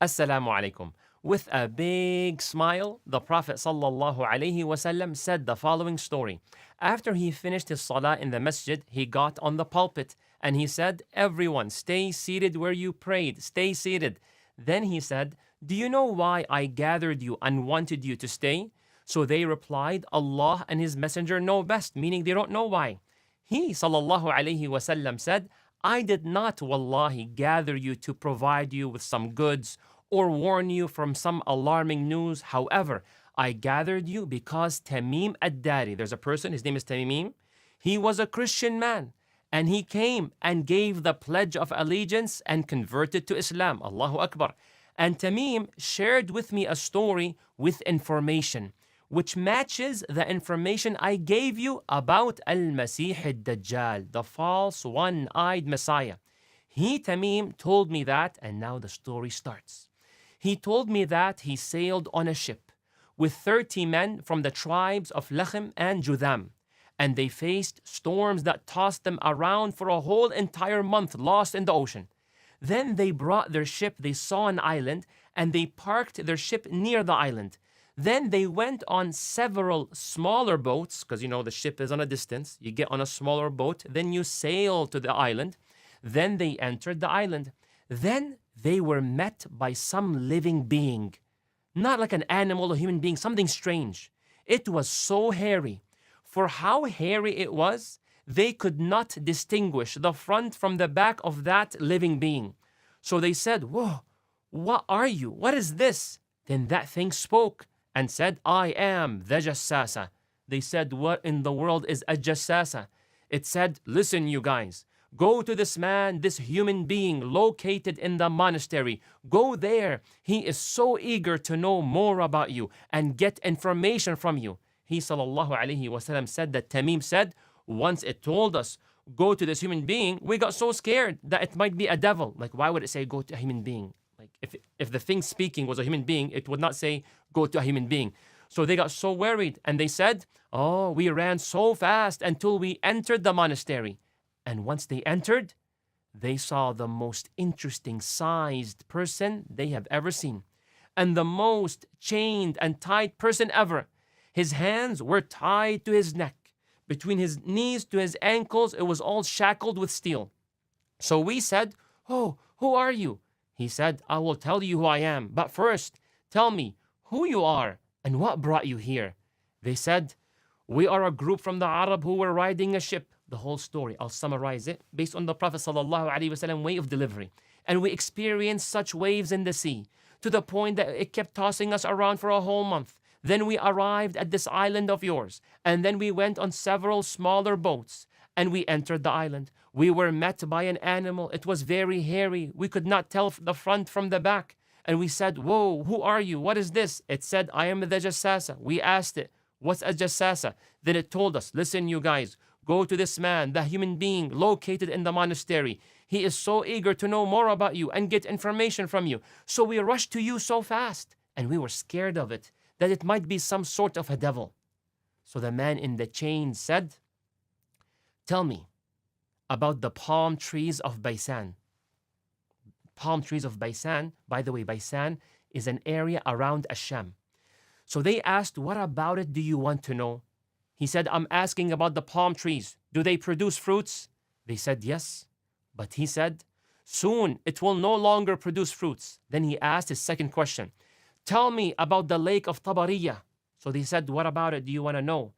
Assalamu alaikum. With a big smile, the Prophet sallallahu alaihi wasallam said the following story. After he finished his salah in the masjid, he got on the pulpit and he said, "Everyone, stay seated where you prayed. Stay seated." Then he said, "Do you know why I gathered you and wanted you to stay?" So they replied, "Allah and His Messenger know best," meaning they don't know why. He sallallahu alaihi wasallam said, "I did not wallahi gather you to provide you with some goods or warn you from some alarming news. However, I gathered you because Tamim ad-Dari," there's a person, his name is Tamim, "he was a Christian man and he came and gave the pledge of allegiance and converted to Islam." Allahu Akbar. And Tamim shared with me a story with information which matches the information I gave you about Al-Masih ad-Dajjal, the false one-eyed Messiah. He, Tamim, told me that, and now the story starts. He told me that he sailed on a ship with 30 men from the tribes of Lachem and Judam, and they faced storms that tossed them around for a whole entire month, lost in the ocean. Then they brought their ship, they saw an island, and they parked their ship near the island. Then they went on several smaller boats, because the ship is on a distance. You get on a smaller boat, then you sail to the island. Then they entered the island. Then they were met by some living being, not like an animal or human being, something strange. It was so hairy. For how hairy it was, they could not distinguish the front from the back of that living being. So they said, "Whoa, what are you? What is this?" Then that thing spoke and said, "I am the Jassasa." They said, "What in the world is a Jassasa?" It said, "Listen, you guys, go to this man, this human being located in the monastery. Go there. He is so eager to know more about you and get information from you." He sallallahu alaihi wasallam said that Tamim said, "Once it told us, go to this human being, we got so scared that it might be a devil." Like, why would it say go to a human being? Like, if the thing speaking was a human being, it would not say go to a human being. So they got so worried and they said, "Oh, we ran so fast until we entered the monastery." And once they entered, they saw the most interesting sized person they have ever seen, and the most chained and tied person ever. His hands were tied to his neck. Between his knees to his ankles, it was all shackled with steel. So we said, "Oh, who are you?" He said, "I will tell you who I am, but first, tell me who you are and what brought you here." They said, "We are a group from the Arab who were riding a ship." The whole story, I'll summarize it based on the Prophet ﷺ way of delivery. "And we experienced such waves in the sea to the point that it kept tossing us around for a whole month. Then we arrived at this island of yours, and then we went on several smaller boats, and we entered the island. We were met by an animal. It was very hairy. We could not tell the front from the back. And we said, 'Whoa, who are you? What is this?' It said, 'I am the Jassasa.' We asked it, 'What's a Jassasa?' Then it told us, 'Listen, you guys, go to this man, the human being located in the monastery. He is so eager to know more about you and get information from you. So we rushed to you so fast, and we were scared of it, that it might be some sort of a devil.' So the man in the chain said, 'Tell me about the palm trees of Baisan.'" Palm trees of Baisan, by the way, Baisan is an area around Asham. So they asked, "What about it do you want to know?" He said, "I'm asking about the palm trees. Do they produce fruits?" They said, "Yes." But he said, "Soon it will no longer produce fruits." Then he asked his second question, "Tell me about the lake of Tabariya." So they said, "What about it do you want to know?"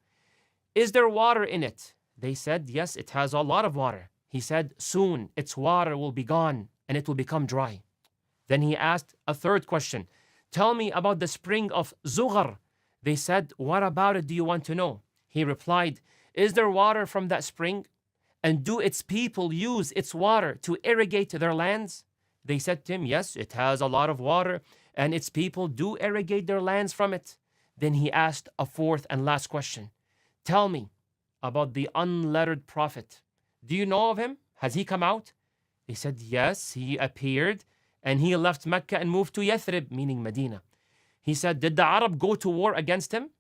"Is there water in it?" They said, "Yes, it has a lot of water." He said, "Soon its water will be gone and it will become dry." Then he asked a third question, "Tell me about the spring of Zughar." They said, "What about it do you want to know?" He replied, "Is there water from that spring? And do its people use its water to irrigate their lands?" They said to him, "Yes, it has a lot of water, and its people do irrigate their lands from it." Then he asked a fourth and last question, "Tell me about the unlettered prophet. Do you know of him? Has he come out?" They said, "Yes, he appeared, and he left Mecca and moved to Yathrib," meaning Medina. He said, "Did the Arab go to war against him?"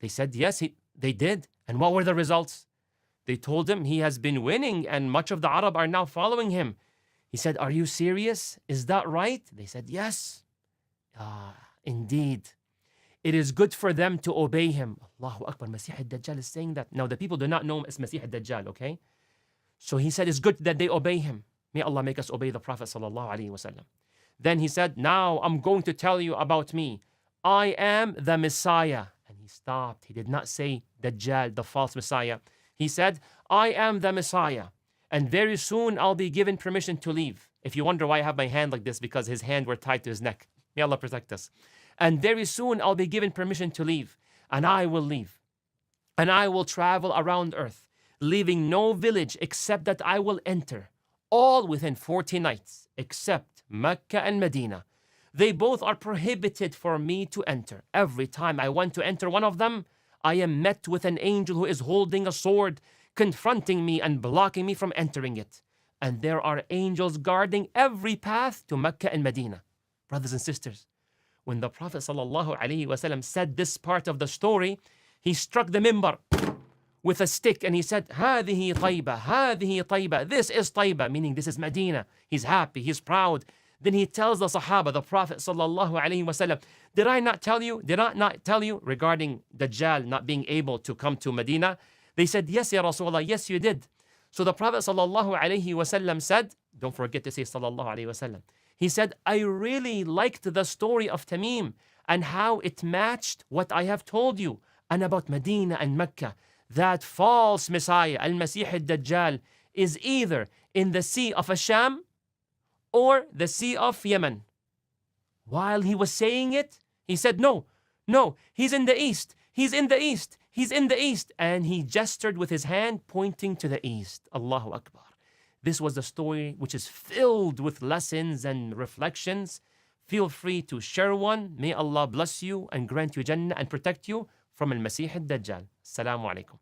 They said, "Yes, they did." "And what were the results?" They told him he has been winning and much of the Arab are now following him. He said, "Are you serious? Is that right?" They said, "Yes." Ah, indeed. It is good for them to obey him. Allahu Akbar, Masih al-Dajjal is saying that. Now, the people do not know him as Masih al-Dajjal, okay? So he said it's good that they obey him. May Allah make us obey the Prophet sallallahu alaihi wasallam. Then he said, now I'm going to tell you about me. I am the Messiah. And he stopped. He did not say Dajjal, the false Messiah. He said, I am the Messiah. And very soon I'll be given permission to leave. If you wonder why I have my hand like this, because his hand were tied to his neck. May Allah protect us. And very soon I'll be given permission to leave. And I will leave. And I will travel around earth, leaving no village except that I will enter, all within 40 nights, except Mecca and Medina. They both are prohibited for me to enter. Every time I want to enter one of them, I am met with an angel who is holding a sword, confronting me and blocking me from entering it. And there are angels guarding every path to Mecca and Medina. Brothers and sisters, when the Prophet ﷺ said this part of the story, he struck the mimbar with a stick and he said, هذه طيبة, هذه طيبة. This is Taiba, meaning this is Medina. He's happy, he's proud. Then he tells the Sahaba, the Prophet ﷺ, did I not tell you regarding Dajjal not being able to come to Medina? They said, yes, Ya Rasulullah, yes, you did. So the Prophet ﷺ said, don't forget to say Sallallahu Alaihi Wasallam. He said, I really liked the story of Tamim and how it matched what I have told you and about Medina and Mecca. That false Messiah, Al-Masih al-Dajjal, is either in the Sea of Asham or the Sea of Yemen. While he was saying it, he said, no, he's in the east, he's in the east, he's in the east. And he gestured with his hand pointing to the east. Allahu Akbar. This was the story which is filled with lessons and reflections. Feel free to share one. May Allah bless you and grant you Jannah and protect you from Al-Masih al-Dajjal. Assalamu alaikum.